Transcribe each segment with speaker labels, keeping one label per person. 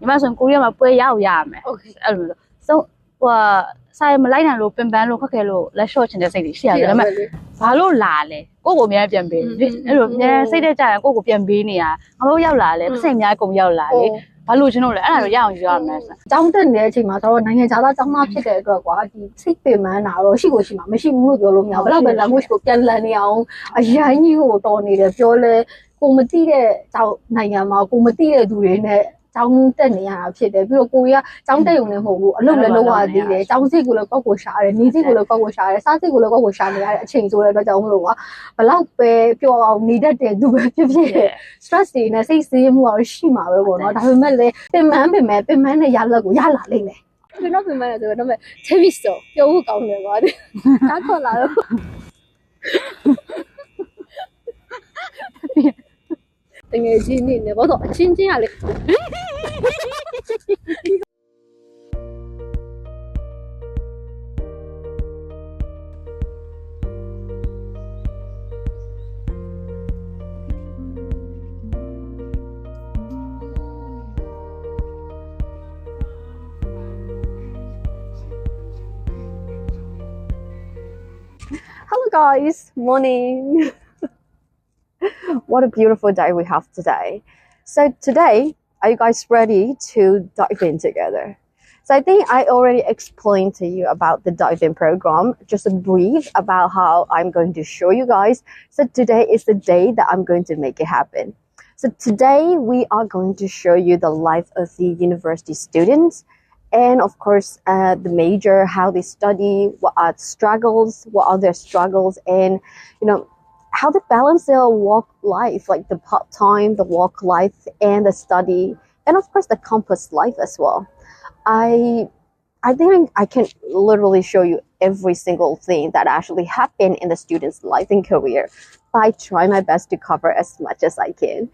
Speaker 1: 你妈说姑爷嘛不要呀没？OK，so 我晒么来南路、平板路、快开路来说现在这里是啊，那么ဘာလို့လာလဲကိုကိုအများပြန်ပေးအဲ့လိုအများစိတ်တဲ့ကြရင်ကိုကိုပြန်ပေးနေရငါတို့ရောက်လာလဲစိတ်အများကုန်ရောက်လာလေဘာလို့ကျွန်တော်လဲအဲ့ဒါတော့ရအောင်ယူရမယ်ဆို
Speaker 2: ကျောင်းတက်နေတဲ့အချိန်မှာကျွန်တော်နိုင်ငံခြားသားကျောင်းသားဖြစ်တဲ့အတွက်ကွာဒီစိတ်ပင်ပန်းတာတော့ရှိကိုရှိမှာမရှိဘူးလို့ပြောလို့မရဘူးဘယ်တော့ပဲ language ကိုပြန်လည်နေအောင်အရင်ကြီးကိုတော်နေတယ်ပြောလဲကိုမသိတဲ့ကျောင်းနိုင်ငံမှာကိုမသိတဲ့သူတွေနဲ့ကျောင်းတက်နေရတာဖြစ်တယ်ပြီးတော့ကိုကြီးကကျောင်းတက်ရုံနဲ့မဟုတ်ဘူးအလုပ်လည်းလုပ်ရသေးတယ်ကျောင်းစိတ်ကိုလည်းကောက်ကိုရှာရတယ်နေစိတ်ကိုလည်းကောက်ကိုရှာရတယ်စားစိတ်ကိုလည်းကောက်ကိုရှာနေရတဲ့အချိန်ဆိုတဲ့အတွက်ကြောင့်မလို့ကဘလောက်ပဲပျော်အောင်နေတတ်တဲ့သူပဲဖြစ်ဖြစ် stress တွေနဲ့စိတ်ဆင်းရဲမှုကတော့ရှိမှာပဲပေါ့နော်ဒါပေမဲ့လည်းပင်ပန်းနဲ့ရလက်ကိုရလာလိမ့်မယ်ကျွန်တော်ပင်ပန်းတယ်ဆိုတော့ချက်ပြီးစောပြောဖို့ကောင်းတယ်ကွာဒါခေါ်လာတော့တကယ်ချင်းနေနေဘောတော့အချင်းချင်းရလေ
Speaker 3: Hello guys, morning. What a beautiful day we have today. So today, are you guys ready to dive in together? So I think I already explained to you about the dive in program, just a brief about how I'm going to show you guys. So today is the day that I'm going to make it happen. So today we are going to show you the life of the university students. And of course, the major, how they study, what are their struggles, and how they balance their work life, like the part-time, the work life, and the study, and of course the campus life as well. I think I can literally show you every single thing that actually happened in the student's life and career by trying my best to cover as much as I can.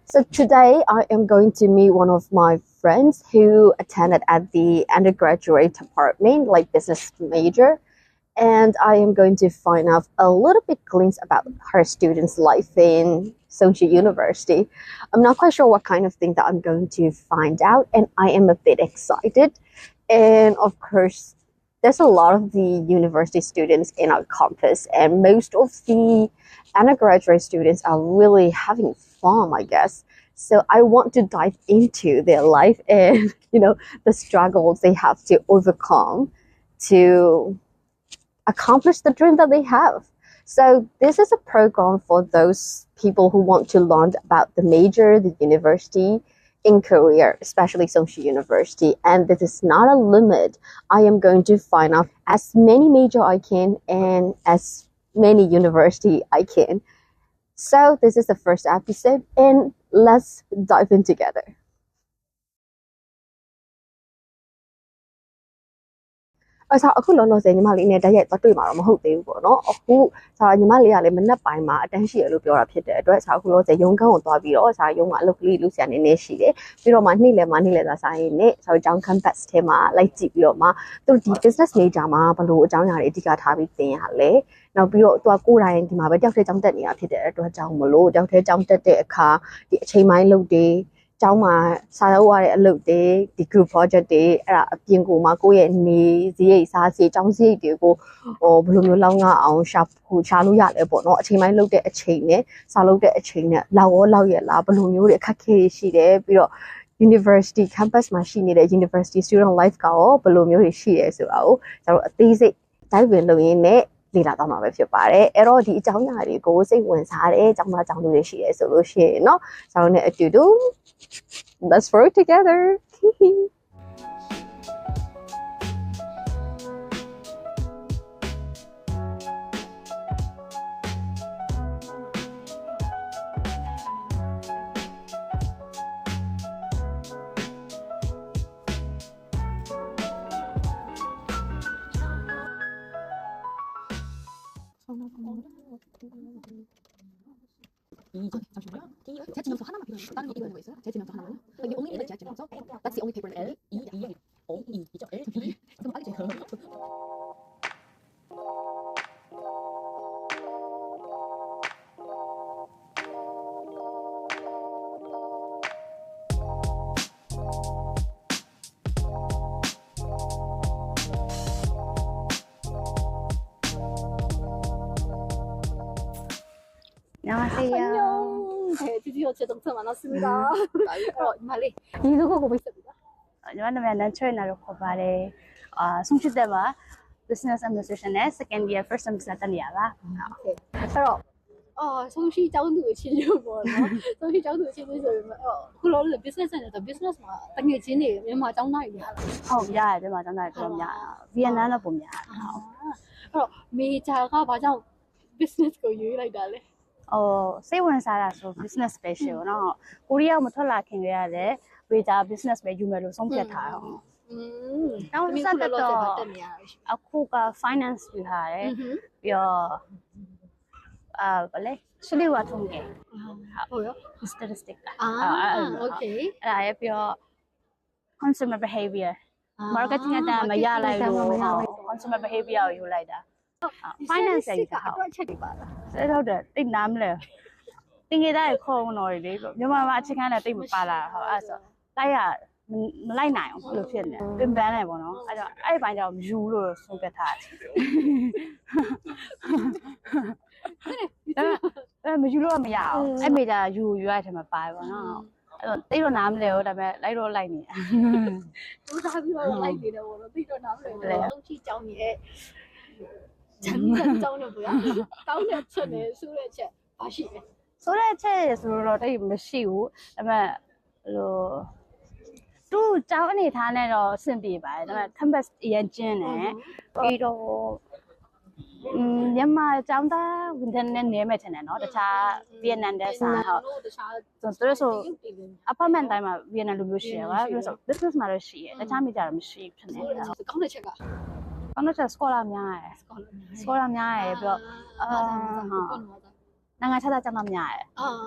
Speaker 3: So today I am going to meet one of my friends who attended at the undergraduate department, like business major. And I am going to find out a little bit glimpse about her student's life in Seongsu University. I'm not quite sure what kind of thing that I'm going to find out, and I am a bit excited. And of course, there's a lot of the university students in our campus, and most of the undergraduate students are really having fun, I guess. So I want to dive into their life and, the struggles they have to overcome to accomplish the dream that they have. So this is a program for those people who want to learn about the major, the university in Korea, especially Seongsu University. And this is not a limit. I am going to find out as many major I can and as many university I can. So this is the first episode, and let's dive in together. အခုလောလောဆယ်ညီမလေးနဲ့တရက်သွားတွေ့မှာတော့မဟုတ်သေးဘူးပေါ့နော်အခုညီမလေးကလည်းမနက်ပိုင်းမှာအတန်းရှိရလို့ပြောတာဖြစ်တဲ့အတွက်အခုလောလောဆယ်ရုံခန်းကိုသွားပြီးတော့ရုံကအလုပ်ကလေးလုပ်ဆရာနေနေရှိတယ်ပြီးတော့မှနေ့လယ်သာစားရင်းနဲ့ကျောင်း campus ထဲမှာလိုက်ကြည့်ပြီးတော့မှသူဒီ business major မှာဘယ်လိုအကြောင်းအရာတွေအဓိကထားပြီးသင်ရလဲနောက်ပြီးတော့သူကကိုယ်တိုင်ဒီမှာပဲတယောက်တည်းကျောင်းတက်နေတာဖြစ်တဲ့အတွက်ကြောင့်မလို့တယောက်တည်းကျောင်းတက်တဲ့အခါဒီအချိန်ပိုင်းလုပ်တယ်ကျောင်းမှာစာလုပ်ရတဲ့အလုပ်တွေဒီ group project တွေအဲ့ဒါအပြင်ကိုမှကိုယ့်ရဲ့နေစရိတ်စားစရိတ်ကျောင်းစရိတ်တွေကိုဘယ်လိုမျိုးလောက်ငါအောင်ရှာလို့ရလဲပေါ့နော်အချိန်ပိုင်းလုပ်တဲ့အချိန်နဲ့စာလုပ်တဲ့အချိန်နဲ့လောက်ရလားဘယ်လိုမျိုးတွေအခက်အခဲရှိတယ်ပြီးတော့ university campus မှာရှိနေတဲ့ university student life ကရောဘယ်လိုမျိုးတွေရှိရဲဆိုတာကိုကျွန်တော်အသေးစိတ် dive in လုပ်ရင်းနဲ့လေ့လာတော့မှာပဲဖြစ်ပါတယ်အဲ့တော့ဒီအကြောင်းအရာတွေကိုစိတ်ဝင်စားတဲ့ကျောင်းသားကျောင်းသူတွေရှိရဲဆိုလို့ရှိရင်เนาะကျွန်တော်နဲ့အတူတူ let's work together.
Speaker 4: 잠시만요. 제 지명서 하나만 필요해요. 다른 게 이거 있는 거 있어요? 제 지명서 하나만요? You only need 제 지명서. That's the only paper. L, E, E, O, E, 있죠? L, B. 좀 빨리 제요.
Speaker 1: 안녕하세요.
Speaker 2: 안녕. 네, 드디어 제 동생 만났습니다. 말리 이누구고 있습니다.
Speaker 1: 저는 난초이나로 고발에 송치대와 Business Administration의 second year first semester တနေရပါ
Speaker 2: အဲ့တော့ဆုံးရှိကျောင်းသူအချင်းလို့ပေါ့နော်ဆုံးရှိကျောင်းသူအချင်းလို့ဆိုရင်ခုလောလော business နဲ့ဆို business မှာတငယ်ချင်းတွေမြန်မာကျောင်းသားတွေများလား
Speaker 1: ဟုတ်ရတယ်ဒီမှာကျောင်းသားတွေများဗီယက်နမ်တော့ပုံများဟုတ်
Speaker 2: အဲ့တော့မေဂျာကဘာကြောင့် business ကိုရွေးလိုက်တာလဲ
Speaker 1: စိတ်ဝင်စားတာဆို business special เนาะကိုရီးယားမထွက်လာခင်ကရတယ်ဝေဂျာ business ပဲယူမယ်လို့ဆုံးဖြတ်ထားတော့နောက်ဆက်တော့အခုက finance ယူထားတယ်ပြီးတော့ဗလဲရှလိဝါထုံးတယ်
Speaker 2: ဟုတ်ရော
Speaker 1: statistic လား
Speaker 2: okay
Speaker 1: အဲ့ဒါရပြီးတော့ consumer behavior marketing အတမရလိုက်လို့ consumer behavior ကိုယူလိုက်တာ finance ရဲ့ဟုတ်
Speaker 2: အချက်တွေပါလား
Speaker 1: အဲ့ဟုတ်တယ်တိတ်နားမလဲတင်ကြတဲ့ခုံတော်တွေလေမြန်မာမှာအချိန်ခန်းနဲ့တိတ်မပါလာဟုတ်အဲ့ဆိုတိုက်ရမလိုက်နိုင်အောင်ဘယ်လိုဖြစ်နေလဲပင်ပန်းနေပေါ့နော်အဲ့တော့အဲ့ဘိုင်းကျတော့မယူလို့ဆုံးဖြတ်ထားတယ်မယူလို့မရအောင်အဲ့မိသားယူရတဲ့မှာပါတယ်ပေါ့နော်အဲ့တော့တိတ်တော့နားမလဲဟုတ်ဒါပေမဲ့လိုက်တော့လိုက်နေ
Speaker 2: သူစားပြီးတော့လိုက်နေတယ်ပေါ့နော်သိတော့နားမလဲဆုံးရှိကျောင်းရဲ့ချမ်းသာကျောင်းလို့ပြောတောင်းတဲ့ချက်နဲ့ဆိုတဲ့ချက်ဘာရှိလဲ
Speaker 1: ဆိုတဲ့အချက်ဆိုတော့တိတ်မရှိဘူးဒါပေမဲ့လိုသူ့ကျောင်းအနေထားနဲ့တော့အဆင်ပြေပါတယ်ဒါပေမဲ့ campus အရင်ကျင်းတယ်ပြီးတော့မြန်မာကျောင်းသားဝန်ထမ်းနဲ့နေမဲ့ထင်တယ်နော်တခြားဗီယက်နမ်တဲ့ဆိုင်ဟုတ်
Speaker 2: တခြား
Speaker 1: ဆိုတော့ apartment တိုင်းမှာဗီယက်နမ်လိုမျိုးရှိရပါပြီးတော့ business မှာတော့ရှိရတခြားမိကြတော့မရှိဘူးထင်တယ်ဟုတ်
Speaker 2: ကောင်းတဲ့ချက်က
Speaker 1: ကောင်းတဲ့ချက် scholar များရယ် scholar များရယ်ပြီးတော့နိုင်ငံခြားသားကျောင်းသားများရယ်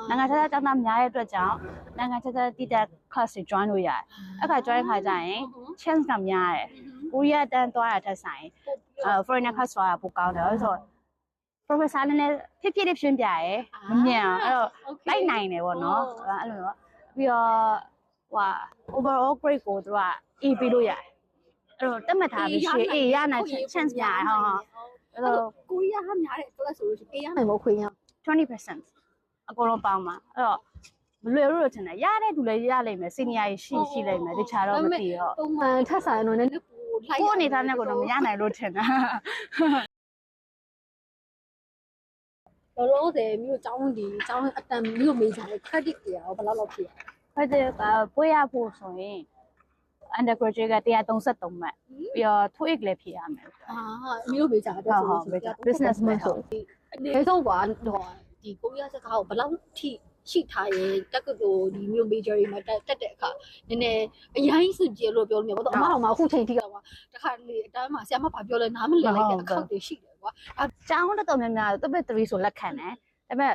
Speaker 1: နိုင်ငံခြားသားကျောင်းသားများရဲ့အတွက်ကြောင့်နိုင်ငံခြားသားတည်တဲ့ class တွေ join လို့ရတယ်အဲ့ခါ join ခါကျရင် chance ကများရယ်ကိုရီးယားတန်းသွားရတဲ့ဆိုင် foreigner class သွားတာပိုကောင်းတယ်ဆိုတော့ professor နဲ့ဖြစ်ဖြစ်လေးဖြင်းပြရယ်မမြင်အောင်အဲ့တော့လိုက်နိုင်တယ်ပေါ့နော်အဲ့လိုတော့ပြီးတော့ဟို overall grade ကိုသူက A ပေးလို့ရတယ်အဲ့တော့တက်မှတ်ထားပြီးရှေ့ A ရနိုင် chance များရယ်ဟုတ်အဲ့တော့
Speaker 2: ကိုရီးယားကများတဲ့ class ဆိုလို့ရှိရင် A ရနိုင်ဖို့ခွင့်ရ
Speaker 1: 20% အကုန်လုံးပေါင်းမှာအဲ့တော့မလွယ်လို့ထင်တယ်ရတဲ့သူလည်းရလိမ့်မယ် senior ရှိလိမ့်မယ်တခြားတော့မသိတော့
Speaker 2: ပုံမှန်ထပ်ဆိုင်တော့လည်းပိုလိုက်
Speaker 1: ကိုအနေထားနဲ့ကတော့မရနိုင်လို့ထင်တာ
Speaker 2: လောလောဆယ်မြို့ကျောင်းအတန်မြို့မေးကြတယ် credit တွေရောဘယ်လောက်ဖြစ်ရ
Speaker 1: ဟုတ်တယ်ကပွေးရဖို့ဆိုရင် undergraduate က133မှတ်ပြီးတော့ TOEIC လည်းဖြေရမယ်
Speaker 2: မြို့မေးကြတယ်ဆိုလို့
Speaker 1: business မှာဆို
Speaker 2: အနည်းဆုံးကွာဒီကိုရီးယားစကားကိုဘယ်လောက်ထိရှိထားရဲ့တက္ကသိုလ်ဒီမြို့ major တွေမှာတက်တဲ့အခါနည်းနည်းအရင်စင်ပြေလို့ပြောလို့မျိုးပေါ့အမတော်မှာအခုချိန်ထိကကွာတခါလေအတန်းမှာဆရာမဘာပြောလဲနားမလည်လိုက်တဲ့အခါတွေရှိတယ်ကွာ
Speaker 1: ကျောင်းတော်တော်များများ topic 3ဆိုလက်ခံတယ်ဒါပေမဲ့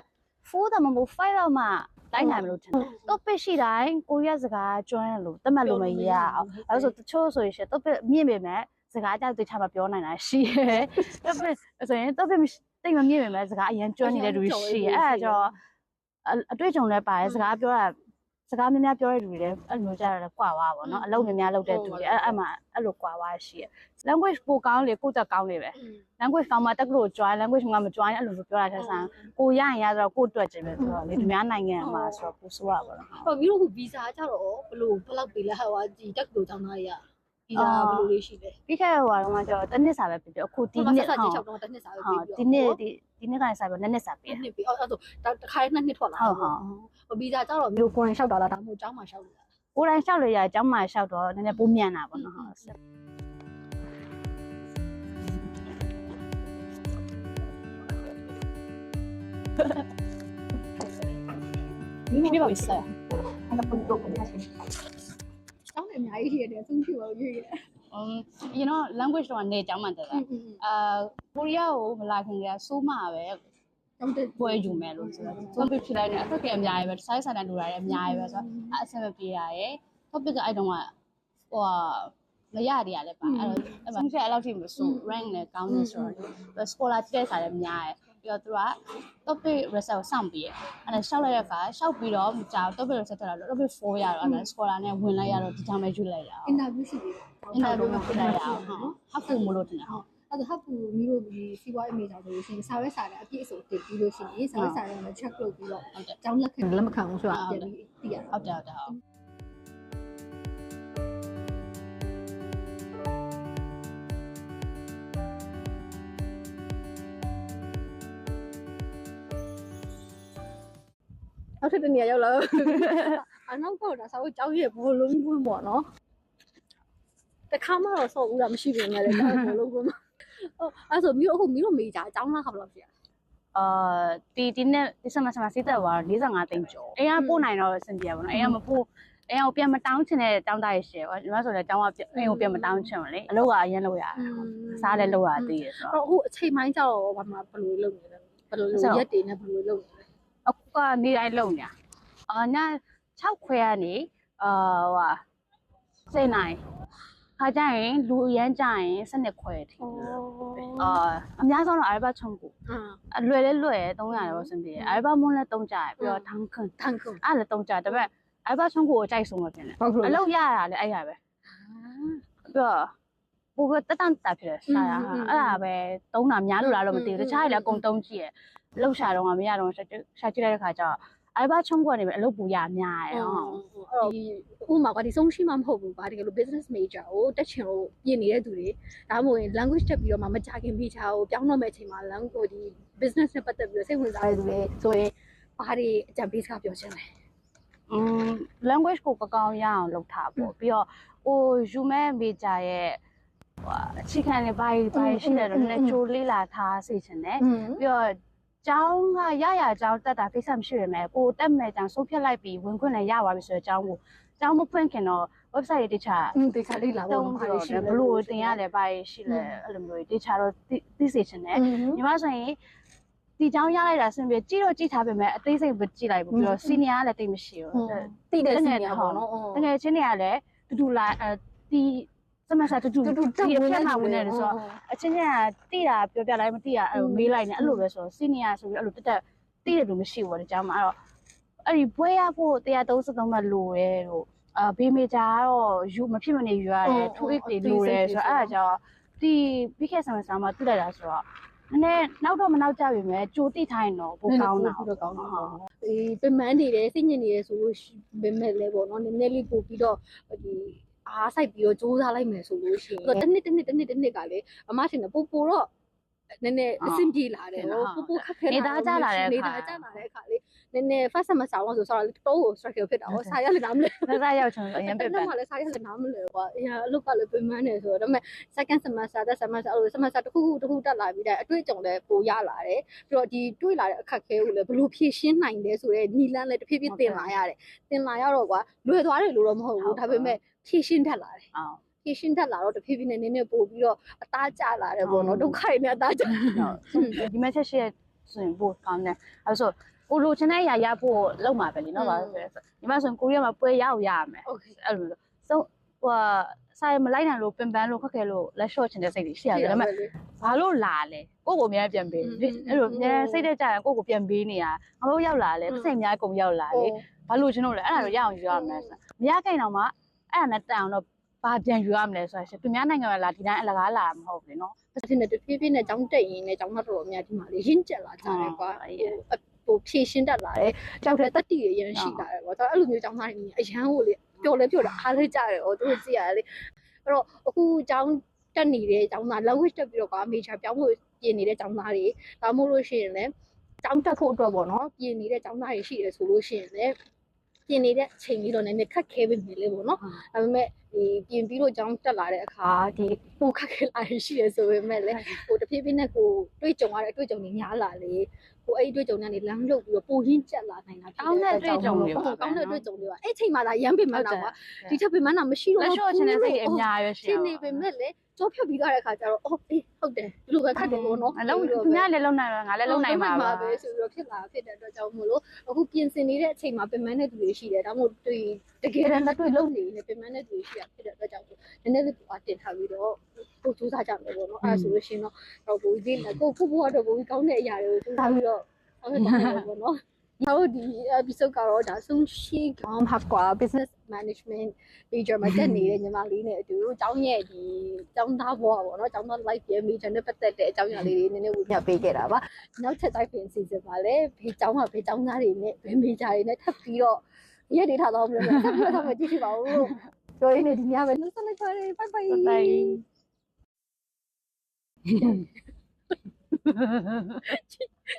Speaker 1: 4တော့မဟုတ်5တော့မှတိုင်းနိုင်မလို့ထင်တယ် topic ရှိတိုင်းကိုရီးယားစကားကျွမ်းလို့တတ်မှတ်လို့မရအောင်အဲဆိုတချို့ဆိုရင် topic မြင့်ပေမဲ့စကားကြောက်တိတ်ချမပြောနိုင်တာရှိတယ် topic ဆိုရင် topic တိတ်မမြင့်ပေမဲ့စကားအရင်ကျွမ်းနေတဲ့လူရှိတယ်အဲ့ဒါကြောင့်အတွေ့အကြုံလည်းပါတယ်စကားပြောတာစကားများများပြောတဲ့လူတွေလည်းအဲ့လိုကြတာကွာသွားပါတော့အလုပ်များများလုပ်တဲ့သူတွေအဲ့မှာအဲ့လိုကွာသွားရှိရ language ပိုကောင်းလေကိုတက်ကောင်းလေပဲ language ကောင်းမှတက်ကလို့ join language ကမ join အဲ့လိုပြောတာတဲ့ဆန်းကိုရရင်ရတော့ကိုအတွက်ကျပဲဆိုတော့လေဒီများနိုင်ငံမှာဆိုတော့ပိုဆိုးရပါတော့
Speaker 2: ဟိုပြီးတော့ visa ကြတော့ဘယ်လောက်ပေးလဲဟိုဒီတက္ကသိုလ်ကျောင်းသားတွေက visa ဘယ်လိုလေးရှိလဲ
Speaker 1: ပြီးခဲ့တဲ့ဟိုကတော့ကျတော့တစ်နှစ်စာပဲပြပြအခုဒီနှစ်
Speaker 2: ဆက်ချက်တော့တစ်နှစ်စာပဲပြီးပြီး
Speaker 1: ဒီနှစ်ကနေစာပြီးနှစ်စာပြီး
Speaker 2: နှစ်ပြီးအဲ့ဆိုတခါနှစ်နှစ်ထွက်လာဟို visa ကြတော့မျိုးကိုယ်တိုင်လျှောက်တာလားဒါမှမဟုတ်ကျောင်းမှာလျှောက်လို့လား
Speaker 1: ကိုယ်တိုင်လျှောက်လို့ရအကြောင်းမှလျှောက်တော့နည်းနည်းပိုးမြန်တာပေါ့နော်ဟုတ်
Speaker 2: မိပါ့ဆက်အဲ့ဒါပုံတော့ပုံရရှိကျောင်းနဲ့အများကြီးရှိရတယ်သုံးချို့ရွေးရတယ်
Speaker 1: you know language တော့နေအကြောင်းမှတက်တာကိုရီးယားကိုမလာခင်ကဆိုးမှာပဲပွဲယူမယ်လို့ဆိုတော့ topic ဖြစ်လိုက်တယ်အခက်အခဲအများကြီးပဲ size ဆိုင်တူတာလည်းအများကြီးပဲဆိုတော့အဆင်မပြေရရဲ့ topic ကအဲ့တုန်းကဟိုမရတည်းရလဲပါအဲ့တော့အဲ့မှာအဲ့လောက်ထိမဆို rank နဲ့ကောင်းနေဆိုတော့ scholar တဲ့စာလည်းများရဲ့ပြီးတော့သူက topic result စောင့်ပြီးရဲ့အဲ့ဒါရှောက်လိုက်တဲ့အခါရှောက်ပြီးတော့မကြောက် topic result ထွက်လာတော့ topic 4ရတော့အဲ့ဒါ scholar နဲ့ဝင်လိုက်ရတော့ဒီကြောင်ပဲယူလိုက်ရအောင်
Speaker 2: interview ရှိတယ်
Speaker 1: interview ဖြစ်လိုက်ရအောင်ဟုတ် half full မလို့တင်တယ်ဟုတ်
Speaker 2: အဲ့ဒါဟပ်ပူမီတို့ဒီစီးပွားရေးမေးကြလို့ရှိရင်စာရွက်စာတမ်းအပြည့်အစုံတင်ပြီးလို့ရှိရင်စာရွက်စာတမ်းကို check လုပ်ပြီးတော့ကျောင်းလက်ခံလက်မခံဘူးဆိုတာပြန်ပြီးသိရတာ
Speaker 1: ဟုတ်တယ်ဟုတ်တယ်ဟုတ်
Speaker 2: နောက်ထပ်တနေရာရောက်လာအနောက်တော့ဒါစာအုပ်ကျောင်းရဲ့ဘောလုံးကွင်းပေါ့နော်တခါမှတော့ဆော့ဘူးတာမရှိဘူးနဲ့လေကျောင်းဘောလုံးကွင်းမှာအဲ့ဆိုမျိုးအခုမီးတို့မေးကြအကြောင်းလားခါဘယ်လောက်ရှိရလဲ
Speaker 1: ဒီနေ့ဒီစမစိတ်သက်သွားတော့45သိန်းကျော်အိမ်ကပို့နိုင်တော့အဆင်ပြေပါတော့အိမ်ကမပို့အိမ်ကိုပြန်မတောင်းချင်တဲ့တောင်းတရရှယ်ဒီမှာဆိုလည်းတောင်းကအိမ်ကိုပြန်မတောင်းချင်ဘူးလေအလုပ်ကအရင်လုပ်ရတယ်စားလည်းလုပ်ရသေးတယ်ဆိုတော့
Speaker 2: အခုအချိန်ပိုင်းကျတော့ဘာမှဘယ်လိုလုပ်နေလဲဘယ်လိုရက်တွေနဲ့ဘယ်လိုလုပ်နေလဲ
Speaker 1: အခုကနေတိုင်းလုပ်နေတာည6ခွဲကနေ7နိုင်ခါကြရင်လူအရန်ကြရင်7ခွဲထိအများဆုံးတော့အရဘချုံကိုလွယ်လဲလွယ်300တော့စင်ပြေအရဘမွန်းလဲ3ကြရပြီးတော့ထန်းခွန်းအဲ့လည်း3ကြဒါပေမဲ့အရဘချုံကိုအကြိုက်ဆုံးပဲဖြစ်နေအလုပ်ရတာလည်းအဲ့ရပဲပြီးတော့ဘိုးကတက်တာဖြစ်တယ်စားရအဲ့ဒါပဲသုံးတာများလို့လားတော့မသိဘူးတခြားတွေလည်းအကုန်သုံးကြည့်ရလှုပ်ရှာတော့မရတော့ရှာကြည့်လိုက်တဲ့ခါကျတော့အရဘချုံကနေပဲအလုပ်ပူရများရဟုတ်ဒ
Speaker 2: ီဥမာကဒီဆုံးရှိမှမဟုတ်ဘူးဗာတကယ်လို့ business major ကိုတက်ချင်လို့ပြင်နေတဲ့သူတွေဒါမှမဟုတ် language တက်ပြီးတော့မှမကြခင် major ကိုပြောင်းတော့မယ့်အချိန်မှာ language ဒီ business နဲ့ပတ်သက်ပြီးစိတ်ဝင်စားတဲ့သူတွေဆိုရင်ဘာတွေအကြံပေးစကားပြောချင်လဲ
Speaker 1: language ကိုကောင်းရအောင်လုပ်ထားပေါ့ပြီးတော့ယူမဲ့ major ရဲ့အခြေခံတွေဘာရှိတယ်တော့နည်းကြိုလေးလာထားစေချင်တယ်ပြီးတော့ကျောင်းကရကျောင်းတက်တာဖိတ်ဆက်မရှိရမယ်ကိုတက်မဲ့ကျောင်းဆုံးဖြတ်လိုက်ပြီးဝင်ခွင့်လည်းရပါပြီဆိုတော့ကျောင်းကိုကျောင်းမဖွင့်ခင်တော့ website တွေတခြား
Speaker 2: လေးလာဖို့ဘာရှိလဲ
Speaker 1: ဘလို့တင်ရလဲဘာရှိလဲအဲ့လိုမျိုးတခြားတော့သိစေချင်တယ်ညီမဆိုရင်ဒီကျောင်းရလိုက်တာအဆင်ပြေကြည့်တော့ကြည့်ထားပေမဲ့အသေးစိတ်မကြည့်လိုက်ဘူးပြီးတော့ senior ကလည်းတိတ်မရှိဘူး
Speaker 2: တိတဲ့ senior ပေါ့နော်
Speaker 1: တကယ်ချင်းတွေကလည်းတူလာဒီစမစားတူဒီအပြတ်မှာဝင်နေတယ်ဆိုတော့အချင်းချင်းကတိတာပြောပြလိုက်မတိတာအဲ့လိုမေးလိုက်နေအဲ့လိုပဲဆိုတော့ senior ဆိုပြီးအဲ့လိုတက်တိတယ်လို့မရှိဘူးပေါ့ဒီကျောင်းမှာအဲ့တော့အဲ့ဒီဘွဲရဖို့133မှလိုရဲလို့ဘေးမေဂျာကတော့ယူမဖြစ်မနေယူရတယ်2 8တွေလိုတယ်ဆိုတော့အဲ့ဒါကြောင့်ဒီပြီးခဲ့စမစားမှာတွေ့လိုက်တာဆိုတော့နည်းနောက်တော့မနောက်ကြပြီမဲ့ကြိုတိထိုင်းတော့ပိုကောင်းတာပ
Speaker 2: ိုကောင်းတာဒီပင်မနေတယ်စိတ်ညစ်နေတယ်ဆိုလို့ပင်မဲ့လဲပေါ့နော်နည်းနည်းလေးပို့ပြီးတော့ဒီအားဆိုင်ပြီးတော့စူးစမ်းလိုက်မယ်ဆိုလို့ရှိရင်တစ်နှစ်ကလေအမထင်တယ်ပို့တော့နည်းနည်းအဆင်ပြေလာတယ်ပို့ခက်ခဲ
Speaker 1: နေတာကြလာတဲ့အခါ
Speaker 2: လေနည်းနည်း first semester လောက်ဆိုတော့တော့ struggle ဖြစ်တာဟောစာရလည်းနားမလဲ
Speaker 1: စာရောက်ချင်အရင်ပဲပဲမ
Speaker 2: ှလည်းစာရလည်းနားမလဲကွာအလုပ်ကလည်းပင်မနေဆိုတော့ဒါပေမဲ့ second semester သက် semester အဲ့လို semester တစ်ခုတက်လာပြီးတဲ့အတွေ့အကြုံလည်းပိုရလာတယ်ပြီးတော့ဒီတွေ့လာတဲ့အခက်ခဲကိုလည်းဘယ်လိုဖြေရှင်းနိုင်လဲဆိုတော့နီလန်းလည်းတစ်ဖြည်းဖြည်းတင်လာရတယ်တင်လာရတော့ကွာလွယ်သွားတယ်လို့တော့မဟုတ်ဘူးဒါပေမဲ့ဖြေရှင်းတတ်လာတယ်ဖြေရှင်းတတ်လာတော့တဖြည်းဖြည်းနဲ့နည်းနည်းပို့ပြီးတော့အသားကျလာတယ်ပေါ့နော်ဒုက္ခတွေနဲ့အသားကျ
Speaker 1: ဒီမဲ့ချက်ရှိဆိုရင်ပို့ကောင်းတယ်အဲ့ဆိုကိုလိုချင်တဲ့အရာရဖို့လောက်မှာပဲလीနော်ဗါလို့ဆိုညီမဆိုကိုရီးယားမှာပွဲရအောင်ရရမယ်အဲ့လိုမျိုးဆုံးဆိုင်မလိုက်နိုင်လို့ပင်ပန်းလို့ခက်ခဲလို့လက်လျှော့ချင်တဲ့စိတ်တွေရှိရတယ်ဒါပေမဲ့ဘာလို့လာလဲကိုကိုအများပြန်ပေးအဲ့လိုအများစိတ်တက်ကြရင်ကိုကိုပြန်ပေးနေရငါတို့ရောက်လာလဲစိတ်အများကုန်ရောက်လာလေဘာလို့ချင်လို့လဲအဲ့ဒါတော့ရအောင်ယူရမယ်ဆိုမရခိုင်တော့မှအဲ့ဒါနဲ့တက်အောင်တော့ဘာပြန်ယူရမလဲဆိုတော့သူများနိုင်ငံကလာဒီတိုင်းအလကားလာမဟုတ်ဘူးနော်
Speaker 2: တဖြည်းဖြည်းနဲ့ကျောင်းတက်ရင်လည်းကျောင်းသားတော်များဒီမှာလေရင့်ကျက်လာကြတယ်ကွာဟိုဖြည့်ရှင်းတတ်လာတယ်ကြောက်တဲ့တက်တီတွေရန်ရှိလာတယ်ကွာဆိုတော့အဲ့လိုမျိုးကျောင်းသားတွေအရန်ကိုလေပျော်လဲပျော်တာအားလေးကြတယ်ဟောသူတို့ကြည့်ရတယ်လေအဲ့တော့အခုကျောင်းတက်နေတဲ့ကျောင်းသား language တက်ပြီးတော့ကွာ major ပြောင်းဖို့ပြင်နေတဲ့ကျောင်းသားတွေဒါမှမဟုတ်လို့ရှိရင်လည်းကျောင်းတက်ဖို့အတွက်ပေါ့နော်ပြင်နေတဲ့ကျောင်းသားတွေရှိတယ်ဆိုလို့ရှိရင်လည်းပြင်နေတဲ့အချိန်လေးတော့နည်းနည်းခက်ခဲပြီလေပေါ့နော်ဒါပေမဲ့ဒီပြင်ပြီးတော့ကျောင်းတက်လာတဲ့အခါဒီပိုခက်ခဲလာရှိရဆိုပေမဲ့လည်းဟိုတဖြည်းဖြည်းနဲ့ကိုတွေ့ကြုံရတဲ့အတွေ့အကြုံတွေများလာလေကိုအဲ့ဒီတွေ့ကြုံတွေကနေလမ်းလုပ်ပြီးတော့ပိုရင်းကျက်လာနိုင်တာ
Speaker 1: ဖြစ်တယ်ကောင်းတဲ့တွေ့ကြုံတွေက
Speaker 2: ောင်းတဲ့တွေ့ကြုံတွေပါအဲ့ချိန်မှာဒါရမ်းပင်မနာကွာဒီထက်ပင်မနာမရှိတော့
Speaker 1: လက်လျှော့ချင်တဲ့စိတ်အများရွှေရှိ
Speaker 2: နေပေမဲ့လည်းကြောဖြတ်ပြီးသွားတဲ့အခါကျတော့အော်အေးဟုတ်တယ်ဒီလိုပဲခက်တယ်ပေါ့နော်
Speaker 1: အလုံးသူများလည်းလုံနိုင်ပါငါလည်းလုံနိုင်ပါပ
Speaker 2: ဲဆိုပြီးတော့ဖြစ်တဲ့အတွက်ကြောင့်မို့လို့အခုပြင်ဆင်နေတဲ့အချိန်မှာပင်မတဲ့သူတွေရှိတယ်ဒါမှမဟုတ်တကယ်တမ်းလက်တွေ့လုံနေနေပင်မတဲ့သူတွေရှိတာဖြစ်တဲ့အတွက်ကြောင့်နည်းနည်းလေးပွားတင်ထားပြီးတော့ကိုစူးစမ်းကြမယ်ပေါ့နော်အဲဆိုလို့ရှိရင်တော့ဘိုးကြီးလည်းကိုဖို့ကတော့ဘိုးကြီးကောင်းတဲ့အရာတွေကိုစူးစမ်းပြီးတော့ဆောင်ရွက်ကြမယ်ပေါ့နော် ဟုတ်ဒီ episode ကတော့ဒါဆုံးရှိကောင်ဟာကွာ business management major မှာတက်နေတဲ့ညီမလေးနဲ့အတူအကြောင်းရဲ့ဒီအကြောင်းသားဘဝပေါ့နော်အကြောင်းသား life ရဲ့ major နဲ့ပတ်သက်တဲ့အကြောင်းအရာလေးတွေနည်းနည်းဝေမျှပေးခဲ့တာပါနောက်ထပ်တိုက်ပြင်စီစဉ်ပါလေဘေးကျောင်းကဘေးကျောင်းသားတွေနဲ့ဘေး major တွေနဲ့ထပ်ပြီးတော့ရက်တွေထားတော့မလို့ထပ်ပြီးတော့မကြည့်ပါဘူးပြောရင်းနဲ့ဒီညပဲနှုတ်ဆက်လိုက်ပါတယ် bye bye
Speaker 1: bye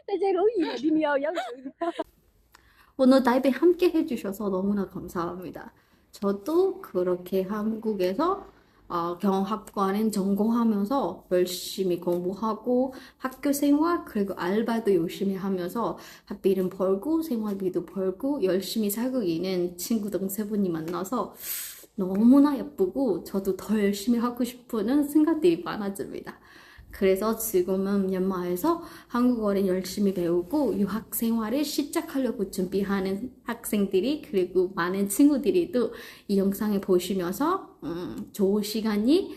Speaker 2: တကယ်လို့ဒီနေရာရောက်
Speaker 3: 오늘 다이빙 함께 해주셔서 너무나 감사합니다. 저도 그렇게 한국에서 경영학과는 전공하면서 열심히 공부하고 학교 생활 그리고 알바도 열심히 하면서 학비는 벌고 생활비도 벌고 열심히 살고 있는 친구들 세 분이 만나서 너무나 예쁘고 저도 더 열심히 하고 싶은 생각들이 많아집니다. 그래서 지금은 미얀마에서 한국어를 열심히 배우고 유학 생활을 시작하려고 준비하는 학생들이 그리고 많은 친구들이도 이 영상을 보시면서 좋은 시간이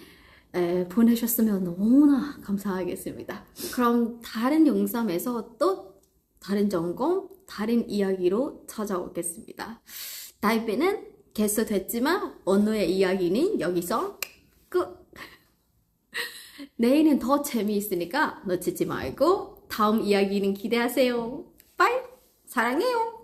Speaker 3: 보내셨으면 너무나 감사하겠습니다. 그럼 다른 영상에서 또 다른 전공, 다른 이야기로 찾아오겠습니다. 다이빙은 개수됐지만 오늘의 이야기는 여기서 끝! 내일은 더 재미있으니까 놓치지 말고 다음 이야기는 기대하세요. 빠이! 사랑해요!